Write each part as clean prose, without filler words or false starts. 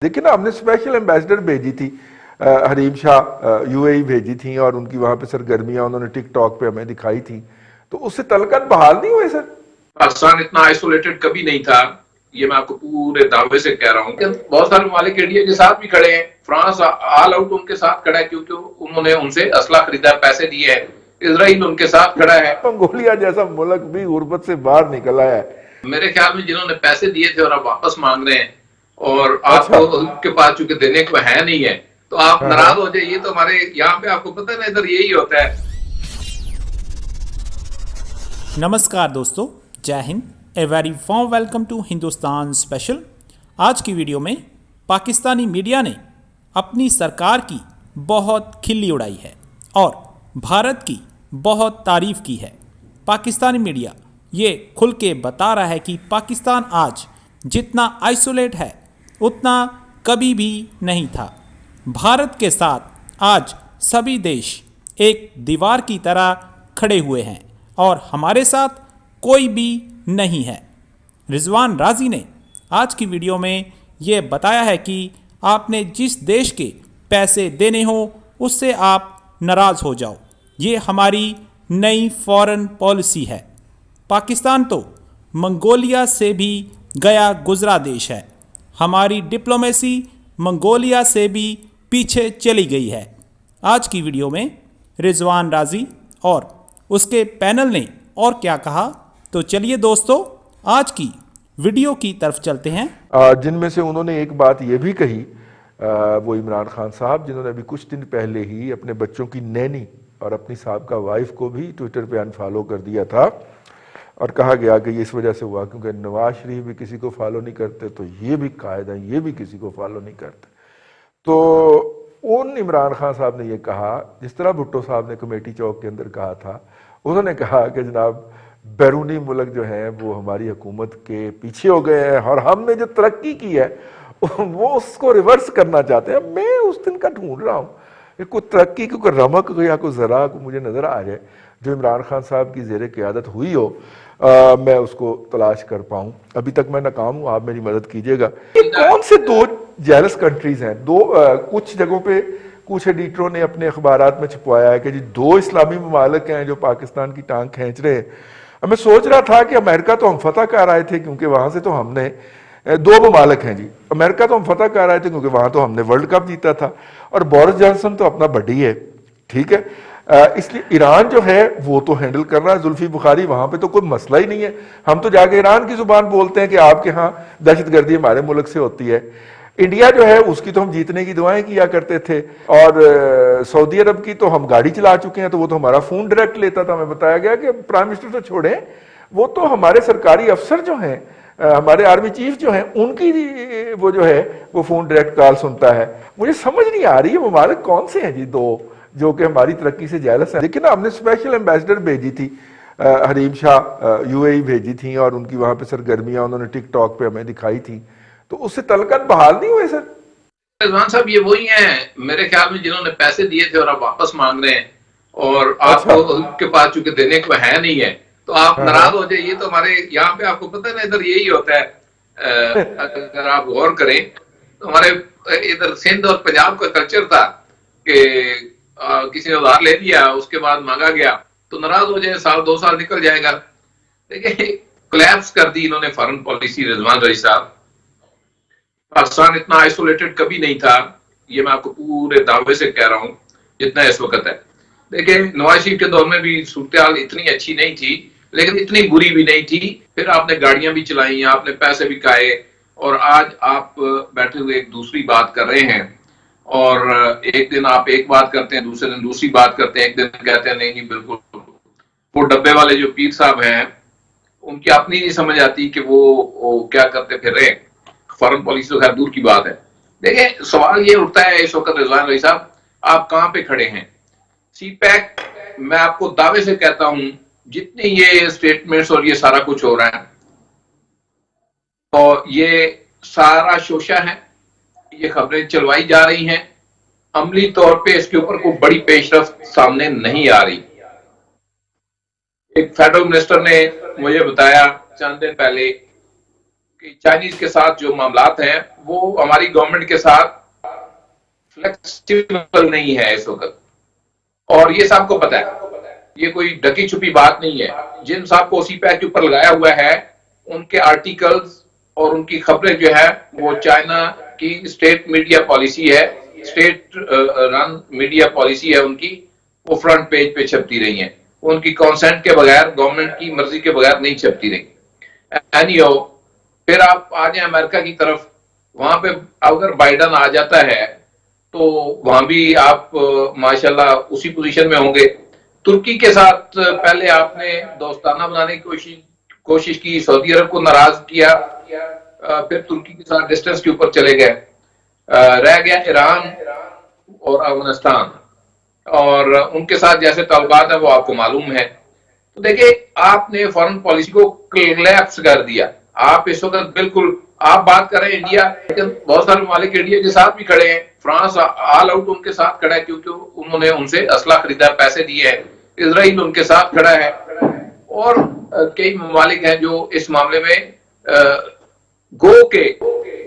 देखिए ना, हमने स्पेशल एम्बेसडर भेजी थी, हरीम शाह यूएई भेजी थी और उनकी वहां पे सरगर्मियां उन्होंने टिकटॉक पे हमें दिखाई थी, तो उससे तलकन बहाल नहीं हुए सर। पाकिस्तान इतना आइसोलेटेड कभी नहीं था, ये मैं आपको पूरे दावे से कह रहा हूँ। बहुत सारे ममालिक इंडिया के साथ भी खड़े हैं, फ्रांस ऑल आउट उनके साथ खड़ा है क्योंकि उन्होंने उनसे असला खरीदा, पैसे दिए हैं। इसराइल उनके साथ खड़ा है। मंगोलिया जैसा मुल्क भी गुर्बत से बाहर निकला है। मेरे ख्याल में जिन्होंने पैसे दिए थे और आप वापस मांग रहे हैं और अच्छा। आपको उनके पास चूंकि देने को है नहीं है तो आप हाँ हाँ। नाराज हो जाइए। तो हमारे यहाँ पे आपको पता है ना, इधर यही होता है। नमस्कार दोस्तों, जय Hind. A very warm welcome to Hindustan special. आज की वीडियो में पाकिस्तानी मीडिया ने अपनी सरकार की बहुत खिल्ली उड़ाई है और भारत की बहुत तारीफ की है। पाकिस्तानी मीडिया ये खुल के बता रहा है कि पाकिस्तान आज जितना आइसोलेट है उतना कभी भी नहीं था। भारत के साथ आज सभी देश एक दीवार की तरह खड़े हुए हैं और हमारे साथ कोई भी नहीं है। रिजवान राजी ने आज की वीडियो में ये बताया है कि आपने जिस देश के पैसे देने हो उससे आप नाराज़ हो जाओ, ये हमारी नई फॉरेन पॉलिसी है। पाकिस्तान तो मंगोलिया से भी गया गुजरा देश है। हमारी डिप्लोमेसी मंगोलिया से भी पीछे चली गई है। आज की वीडियो में रिजवान राजी और उसके पैनल ने और क्या कहा, तो चलिए दोस्तों आज की वीडियो की तरफ चलते हैं। जिनमें से उन्होंने एक बात ये भी कही, वो इमरान खान साहब, जिन्होंने अभी कुछ दिन पहले ही अपने बच्चों की नैनी और अपनी साहब का वाइफ को भी ट्विटर पे अनफॉलो कर दिया था और कहा गया कि ये इस वजह से हुआ क्योंकि नवाज शरीफ भी किसी को फॉलो नहीं करते, तो ये भी कायदा ये भी किसी को फॉलो नहीं करते। तो उन इमरान खान साहब ने ये कहा, जिस तरह भुट्टो साहब ने कमेटी चौक के अंदर कहा था, उन्होंने कहा कि जनाब बैरूनी मुल्क जो हैं वो हमारी हुकूमत के पीछे हो गए हैं और हमने जो तरक्की की है वो उसको रिवर्स करना चाहते हैं। मैं उस दिन का ढूंढ रहा हूँ कोई तरक्की की कोई रमक या कोई जरा को मुझे नजर आ जाए जो इमरान खान साहब की जेर क़यादत हुई हो, मैं उसको तलाश कर पाऊँ। अभी तक मैं नाकाम हूँ, आप मेरी मदद कीजिएगा। कौन से दो जेलस कंट्रीज हैं? कुछ जगहों पे कुछ एडिटरों ने अपने अखबारात में छपवाया है कि जी दो इस्लामी ममालिक हैं जो पाकिस्तान की टांग खींच रहे हैं। मैं सोच रहा था कि अमेरिका तो हम फतह कर आए थे क्योंकि वहां से तो हमने दो ममालिक हैं जी। अमेरिका तो हम फतह कर आए थे क्योंकि वहां तो हमने वर्ल्ड कप जीता था और बोरिस जॉनसन तो अपना बड्डी है, ठीक है। इसलिए ईरान जो है वो तो हैंडल कर रहा है, जुल्फी बुखारी, वहां पे तो कोई मसला ही नहीं है। हम तो जाके ईरान की जुबान बोलते हैं कि आपके यहाँ दहशतगर्दी हमारे मुल्क से होती है। इंडिया जो है उसकी तो हम जीतने की दुआएं किया करते थे और सऊदी अरब की तो हम गाड़ी चला चुके हैं, तो वो तो हमारा फोन डायरेक्ट लेता था। हमें बताया गया कि प्राइम मिनिस्टर तो छोड़े, वो तो हमारे सरकारी अफसर जो हैं, हमारे आर्मी चीफ जो हैं, उनकी वो जो है वो फोन डायरेक्ट कॉल सुनता है। मुझे समझ नहीं आ रही है ममालिक कौन से हैं जी दो जो कि हमारी तरक्की से जेलस है। देखिए ना, हमने स्पेशल एम्बेसडर भेजी थी, हरीम शाह यूएई भेजी थी और उनकी वहां पे सरगर्मियां उन्होंने टिकटॉक पे हमें दिखाई थी, तो उससे तलकन बहाल नहीं हुए सर। रिजवान साहब ये वही हैं मेरे ख्याल में जिन्होंने पैसे दिए थे और आप वापस मांग रहे हैं और अच्छा। आपको उनके पास चूंकि देने को है नहीं है तो आप हाँ नाराज हाँ। हो जाइए। तो हमारे यहाँ पे आपको पता है ना, इधर यही होता है। अगर आप गौर करें तो हमारे इधर सिंध और पंजाब का कल्चर था कि किसी ने उधार ले लिया, उसके बाद मांगा गया तो नाराज हो जाए, साल 2 साल निकल जाएगा। देखिए कोलैप्स कर दी इन्होंने फॉरेन पॉलिसी। रिजवान रईस साहब, पाकिस्तान इतना आइसोलेटेड कभी नहीं था, ये मैं आपको पूरे दावे से कह रहा हूं जितना इस वक्त है। देखिए नवाज शरीफ के दौर में भी सूरत इतनी अच्छी नहीं थी लेकिन इतनी बुरी भी नहीं थी। फिर आपने गाड़ियां भी चलाई, आपने पैसे भी खाए और आज आप बैठे हुए एक दूसरी बात कर रहे हैं और एक दिन आप एक बात करते हैं, दूसरे दिन दूसरी बात करते हैं, एक दिन कहते हैं नहीं नहीं बिल्कुल। वो डब्बे वाले जो पीर साहब हैं उनकी अपनी नहीं समझ आती कि वो क्या करते फिर रहे। फॉरेन पॉलिसी तो खैर दूर की बात है। देखिए सवाल ये उठता है इस वक्त रिजवान रईस साहब, आप कहां पे खड़े हैं? सी पैक, मैं आपको दावे से कहता हूं जितने ये स्टेटमेंट्स और ये सारा कुछ हो रहा है और ये सारा शोशा है, ये खबरें चलवाई जा रही हैं, अमली तौर पे इसके ऊपर कोई बड़ी पेशरफ्त सामने नहीं आ रही। एक फेडरल मिनिस्टर ने मुझे बताया चंद दिन पहले कि चाइनीज के साथ जो मामलात हैं वो हमारी गवर्नमेंट के साथ फ्लेक्सिबल नहीं है इस वक्त, और ये सबको पता है, ये कोई ढकी छुपी बात नहीं है। जिन साहब को सीपैक के ऊपर लगाया हुआ है उनके आर्टिकल्स और उनकी खबरें जो है वो चाइना की स्टेट मीडिया पॉलिसी है, स्टेट रन मीडिया पॉलिसी है उनकी, वो फ्रंट पेज पे छपती रही हैं, उनकी कंसेंट के बगैर, गवर्नमेंट की मर्जी के बगैर नहीं छपती रही। एनीहो, फिर आप आ जाए अमेरिका की तरफ, वहां पे अगर बाइडन आ जाता है तो वहां भी आप माशाल्लाह उसी पोजीशन में होंगे। तुर्की के साथ पहले आपने दोस्ताना बनाने की कोशिश की, सऊदी अरब को नाराज किया, फिर तुर्की के साथ डिस्टेंस के ऊपर चले गए, रह गया ईरान और अफगानिस्तान, और उनके साथ जैसे ताल्लुकात है वो आपको मालूम है। तो देखिए, आपने फॉरेन पॉलिसी को कोलैप्स कर दिया। आप इस वक्त बिल्कुल, आप बात करें इंडिया, लेकिन बहुत सारे ममालिक इंडिया के साथ भी खड़े हैं, फ्रांस ऑल आउट उनके साथ खड़ा है क्योंकि उन्होंने उनसे असला खरीदा, पैसे दिए हैं, इजराइल उनके साथ खड़ा है, और कई ममालिक हैं जो इस मामले में गो के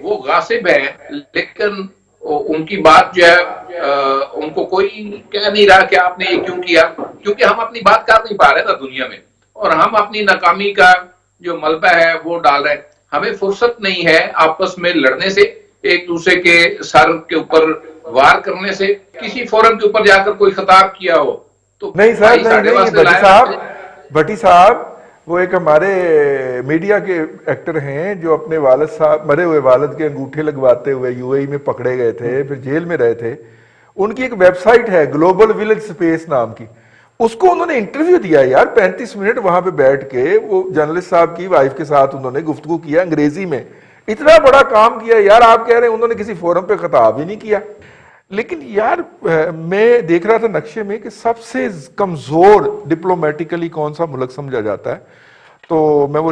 वो गासिब हैं, लेकिन उनकी बात जो है उनको कोई कह नहीं रहा कि आपने ये क्यों किया, क्योंकि हम अपनी बात कर नहीं पा रहे ना दुनिया में, और हम अपनी नाकामी का जो मलबा है वो डाल रहे हैं। हमें फुर्सत नहीं है आपस में लड़ने से, एक दूसरे के सर के ऊपर वार करने से। किसी फोरम के ऊपर जाकर कोई खिताब किया हो तो नहीं सर, नहीं भट्टी साहब वो एक हमारे मीडिया के एक्टर हैं जो अपने वालिद साहब, मरे हुए वालिद के अंगूठे लगवाते हुए यूएई में पकड़े गए थे, फिर जेल में रहे थे। उनकी एक वेबसाइट है ग्लोबल विलेज स्पेस नाम की, उसको उन्होंने इंटरव्यू दिया यार, 35 मिनट वहां पे बैठ के वो जर्नलिस्ट साहब की वाइफ के साथ उन्होंने गुफ्तगू किया अंग्रेजी में। इतना बड़ा काम किया यार, आप कह रहे हैं उन्होंने किसी फोरम पे खिताब ही नहीं किया। लेकिन यार मैं देख रहा था नक्शे में कि सबसे कमजोर डिप्लोमेटिकली कौन सा मुल्क समझा जाता है, तो मैं वो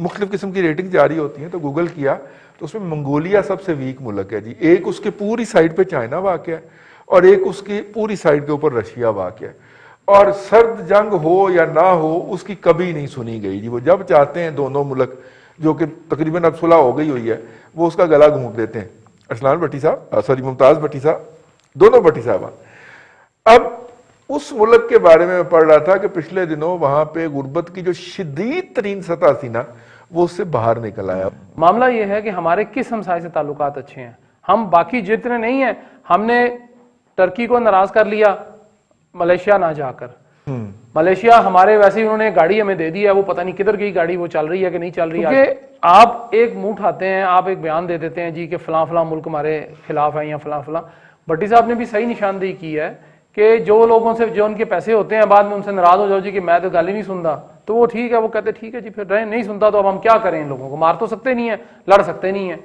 मुख्तलिफ किस्म की रेटिंग जारी होती है तो गूगल किया, तो उसमें मंगोलिया सबसे वीक मुल्क है जी। एक उसके पूरी साइड पे चाइना वाक़ है और एक उसकी पूरी साइड के ऊपर रशिया वाक़ है, और सर्द जंग हो या ना हो उसकी कभी नहीं सुनी गई जी। वो जब चाहते हैं दोनों मुल्क, जो कि तकरीबन अब सुलह हो गई हुई है, वो उसका गला घूंट देते हैं। अरसलान भट्टी साहब, सॉरी मुमताज भट्टी साहब, दोनों भट्टी साहब। अब उस मुल्क के बारे में मैं पढ़ रहा था कि पिछले दिनों वहां पे गुर्बत की जो शदीद तरीन सतह थी ना, वो उससे बाहर निकल आया। मामला ये है कि हमारे किस हमसाए से ताल्लुकात अच्छे हैं, हम बाकी जितने नहीं हैं। हमने टर्की को नाराज कर लिया मलेशिया ना जाकर, मलेशिया हमारे वैसे ही उन्होंने गाड़ी हमें दे दी है, वो पता नहीं किधर गई गाड़ी, वो चल रही है कि नहीं चल रही है। क्योंकि आप एक मुंह उठाते हैं, आप एक बयान दे देते हैं जी कि फलां फलां मुल्क हमारे खिलाफ है या फलां फलां। भट्टी साहब ने भी सही निशानदेही की है कि जो लोगों से जो उनके पैसे होते हैं बाद में उनसे नाराज हो जाओ जी कि मैं तो गाली नहीं सुनता, तो वो ठीक है, वो कहते ठीक है जी, फिर रहे नहीं सुनता तो अब हम क्या करें, इन लोगों को मार तो सकते नहीं है, लड़ सकते नहीं है।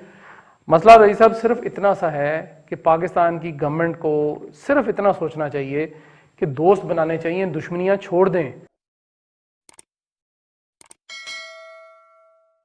मसला भाई साहब सिर्फ इतना सा है कि पाकिस्तान की गवर्नमेंट को सिर्फ इतना सोचना चाहिए कि दोस्त बनाने चाहिए, दुश्मनियां छोड़ दें।